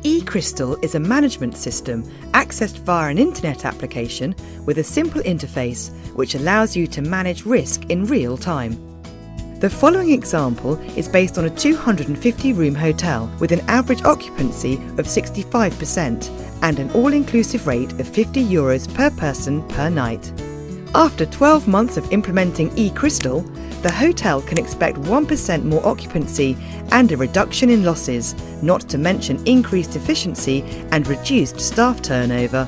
Cristal is a management system accessed via an internet application with a simple interface which allows you to manage risk in real time. The following example is based on a 250-room hotel with an average occupancy of 65% and an all-inclusive rate of €50 per person per night. After 12 months of implementing Cristal, the hotel can expect 1% more occupancy and a reduction in losses, not to mention increased efficiency and reduced staff turnover.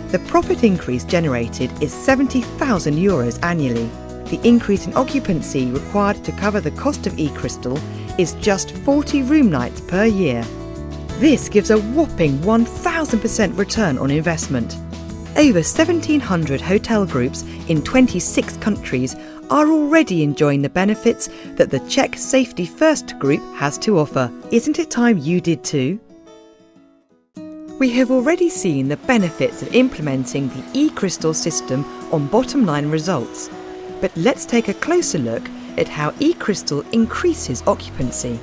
The profit increase generated is €70,000 annually. The increase in occupancy required to cover the cost of Cristal is just 40 room nights per year. This gives a whopping 1,000% return on investment. Over 1,700 hotel groups in 26 countries are already enjoying the benefits that the Czech Safety First group has to offer. Isn't it time you did too? We have already seen the benefits of implementing the Cristal system on bottom line results. But let's take a closer look at how Cristal increases occupancy.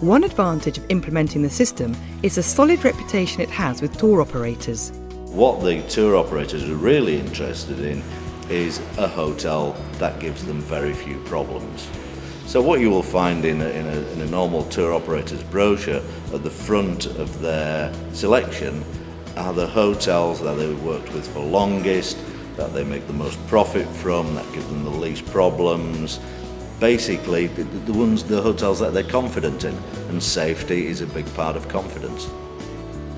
One advantage of implementing the system is the solid reputation it has with tour operators. What the tour operators are really interested in is a hotel that gives them very few problems. So what you will find in a normal tour operator's brochure at the front of their selection are the hotels that they've worked with for longest, that they make the most profit from, that give them the least problems. Basically, the hotels that they're confident in, and safety is a big part of confidence.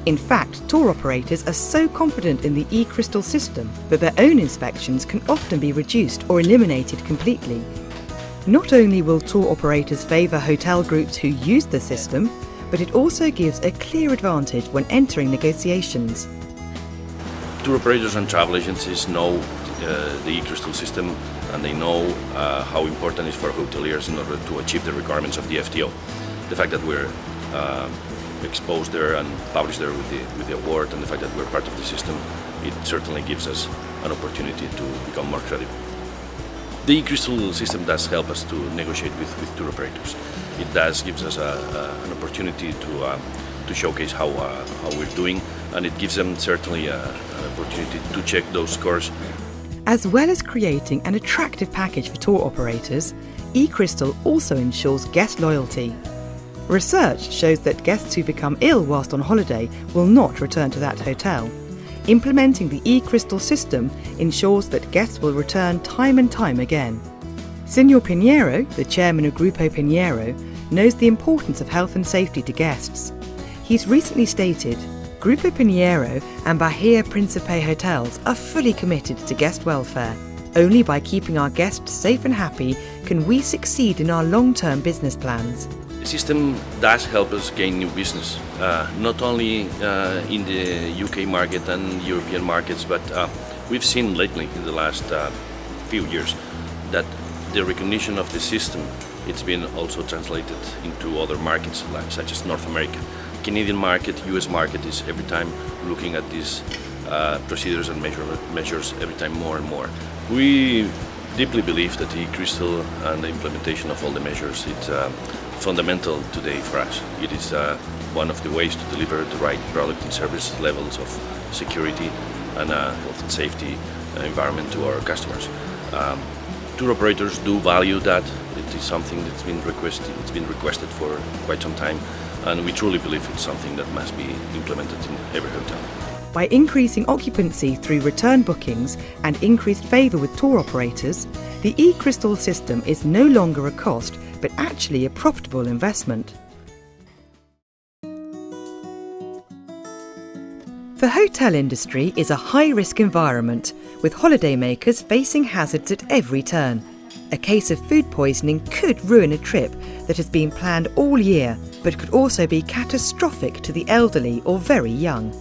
In fact, tour operators are so confident in the Cristal system that their own inspections can often be reduced or eliminated completely. Not only will tour operators favour hotel groups who use the system, but it also gives a clear advantage when entering negotiations. Tour operators and travel agencies know the Cristal system, and they know how important it is for hoteliers in order to achieve the requirements of the FTO. The fact that we're exposed there and published there with the award, and the fact that we're part of the system, it certainly gives us an opportunity to become more credible. The Cristal system does help us to negotiate with tour operators. It does gives us an opportunity to showcase how we're doing, and it gives them certainly an opportunity to check those scores. As well as creating an attractive package for tour operators, Cristal also ensures guest loyalty. Research shows that guests who become ill whilst on holiday will not return to that hotel. Implementing the Cristal system ensures that guests will return time and time again. Senor Pinheiro, the chairman of Grupo Pinheiro, knows the importance of health and safety to guests. He's recently stated, Grupo Pinheiro and Bahia Principe hotels are fully committed to guest welfare. Only by keeping our guests safe and happy can we succeed in our long-term business plans. The system does help us gain new business, not only in the UK market and European markets, but we've seen lately in the last few years that the recognition of the system, it's been also translated into other markets, such as North America. Canadian market, US market is every time looking at these procedures and measures every time more and more. We deeply believe that the Cristal and the implementation of all the measures, it's fundamental today for us. It is one of the ways to deliver the right product and service levels of security and health and safety environment to our customers. Tour operators do value that. It is something that's been requested. It's been requested for quite some time, and we truly believe it's something that must be implemented in every hotel. By increasing occupancy through return bookings and increased favour with tour operators, the Cristal system is no longer a cost, but actually a profitable investment. The hotel industry is a high-risk environment, with holidaymakers facing hazards at every turn. A case of food poisoning could ruin a trip that has been planned all year, but could also be catastrophic to the elderly or very young.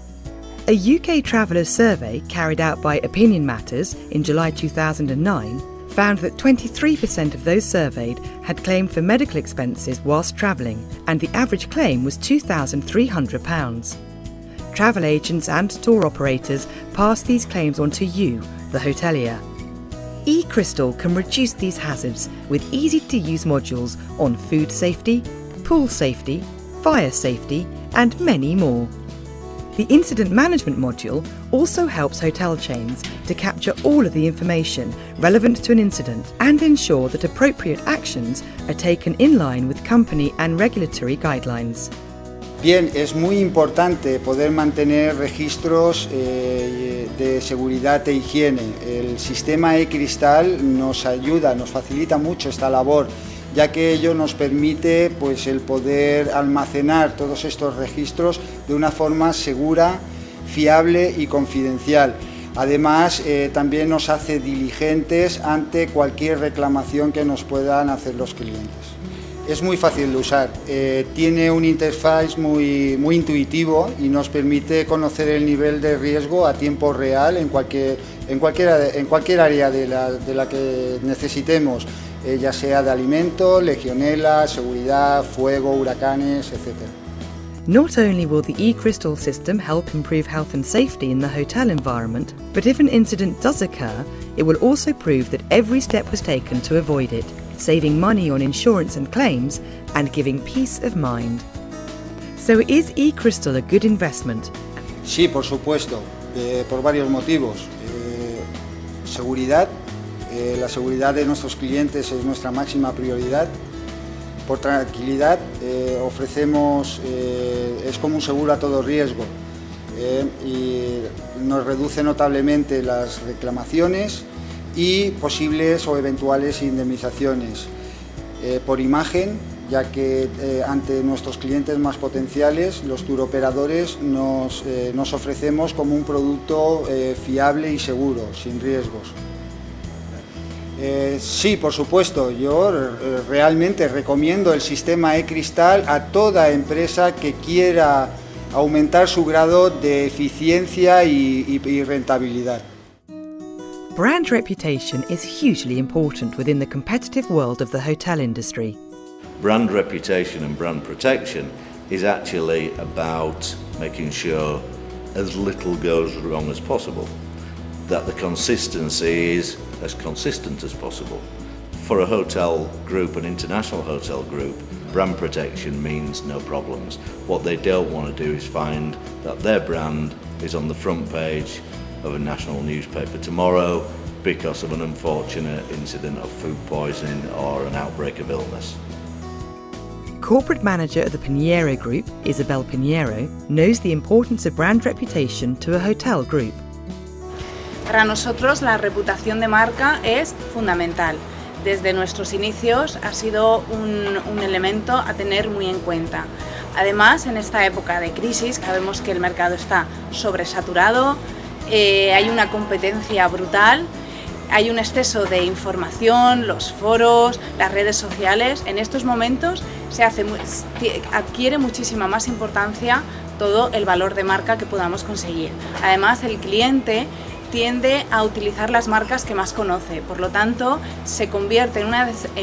A UK travellers survey carried out by Opinion Matters in July 2009 found that 23% of those surveyed had claimed for medical expenses whilst travelling, and the average claim was £2,300. Travel agents and tour operators pass these claims on to you, the hotelier. Cristal can reduce these hazards with easy-to-use modules on food safety, pool safety, fire safety, and many more. The Incident Management module also helps hotel chains to capture all of the information relevant to an incident and ensure that appropriate actions are taken in line with company and regulatory guidelines. Bien, es muy importante poder mantener registros de seguridad e higiene. El sistema Cristal nos ayuda, nos facilita mucho esta labor, ya que ello nos permite pues, el poder almacenar todos estos registros de una forma segura, fiable y confidencial. Además, también nos hace diligentes ante cualquier reclamación que nos puedan hacer los clientes. Es muy fácil de usar, tiene un interfaz muy intuitivo y nos permite conocer el nivel de riesgo a tiempo real en cualquier área de la que necesitemos, ya sea de alimento, legionela, seguridad, fuego, huracanes, etc. Not only will the Cristal system help improve health and safety in the hotel environment, but if an incident does occur, it will also prove that every step was taken to avoid it, saving money on insurance and claims and giving peace of mind. So is Cristal a good investment? Sí, por supuesto, por varios motivos. Seguridad, la seguridad de nuestros clientes es nuestra máxima prioridad. Por tranquilidad, ofrecemos, es como un seguro a todo riesgo y nos reduce notablemente las reclamaciones y posibles o eventuales indemnizaciones. Por imagen, ya que ante nuestros clientes más potenciales, los touroperadores nos ofrecemos como un producto fiable y seguro, sin riesgos. Sí, por supuesto, yo realmente recomiendo el sistema Cristal a toda empresa que quiera aumentar su grado de eficiencia y rentabilidad. Brand reputation is hugely important within the competitive world of the hotel industry. Brand reputation and brand protection is actually about making sure as little goes wrong as possible, that the consistency is as consistent as possible. For a hotel group, an international hotel group, brand protection means no problems. What they don't want to do is find that their brand is on the front page of a national newspaper tomorrow because of an unfortunate incident of food poisoning or an outbreak of illness. Corporate manager of the Pinheiro Group, Isabel Pinheiro, knows the importance of brand reputation to a hotel group. Para nosotros la reputación de marca es fundamental. Desde nuestros inicios ha sido un elemento a tener muy en cuenta. Además, en esta época de crisis, sabemos que el mercado está sobresaturado, hay una competencia brutal, hay un exceso de información, los foros, las redes sociales. En estos momentos adquiere muchísima más importancia todo el valor de marca que podamos conseguir. Además, el cliente tiende a utilizar las marcas que más conoce, por lo tanto se convierte en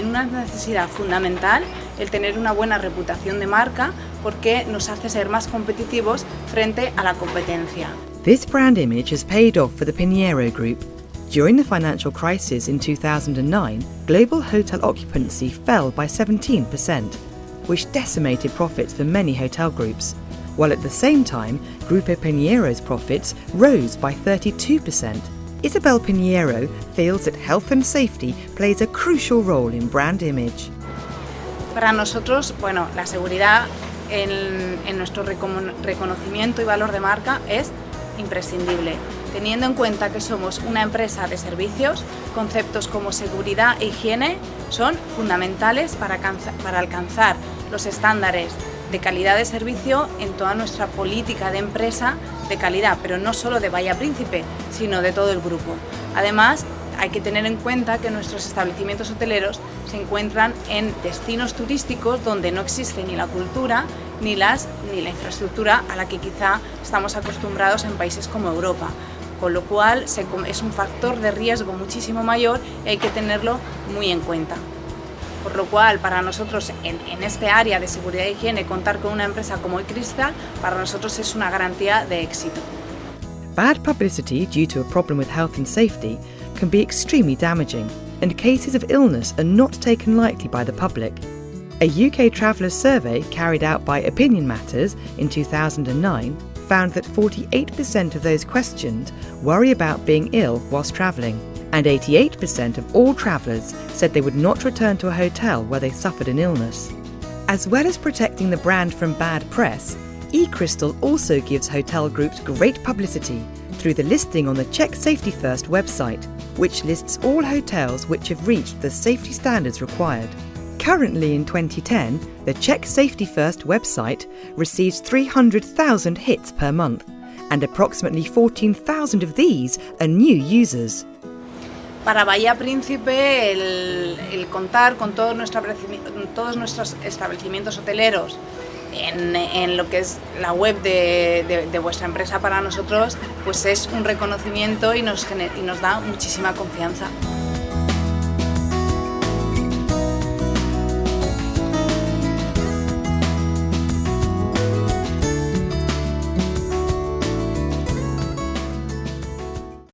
una necesidad fundamental el tener una buena reputación de marca porque nos hace ser más competitivos frente a la competencia. This brand image has paid off for the Pinheiro Group. During the financial crisis in 2009, global hotel occupancy fell by 17%, which decimated profits for many hotel groups, while at the same time, Grupo Pinheiro's profits rose by 32%. Isabel Pinheiro feels that health and safety plays a crucial role in brand image. Para nosotros, la seguridad en nuestro reconocimiento y valor de marca es imprescindible. Teniendo en cuenta que somos una empresa de servicios, conceptos como seguridad e higiene son fundamentales para alcanzar los estándares de calidad de servicio en toda nuestra política de empresa de calidad, pero no solo de Bahía Príncipe, sino de todo el grupo. Además, hay que tener en cuenta que nuestros establecimientos hoteleros se encuentran en destinos turísticos donde no existe ni la cultura ni la infraestructura a la que quizá estamos acostumbrados en países como Europa, con lo cual es un factor de riesgo muchísimo mayor y hay que tenerlo muy en cuenta. Por lo cual, para nosotros, en este área de seguridad e higiene, contar con una empresa como Cristal, para nosotros es una garantía de éxito. Bad publicity due to a problem with health and safety can be extremely damaging, and cases of illness are not taken lightly by the public. A UK travellers survey carried out by Opinion Matters in 2009 found that 48% of those questioned worry about being ill whilst travelling, and 88% of all travellers said they would not return to a hotel where they suffered an illness. As well as protecting the brand from bad press, Cristal also gives hotel groups great publicity through the listing on the Check Safety First website, which lists all hotels which have reached the safety standards required. Currently in 2010, the Check Safety First website receives 300,000 hits per month, and approximately 14,000 of these are new users. Para Bahía Príncipe, el contar con todos nuestros establecimientos hoteleros en lo que es la web de vuestra empresa, para nosotros pues es un reconocimiento y nos da muchísima confianza.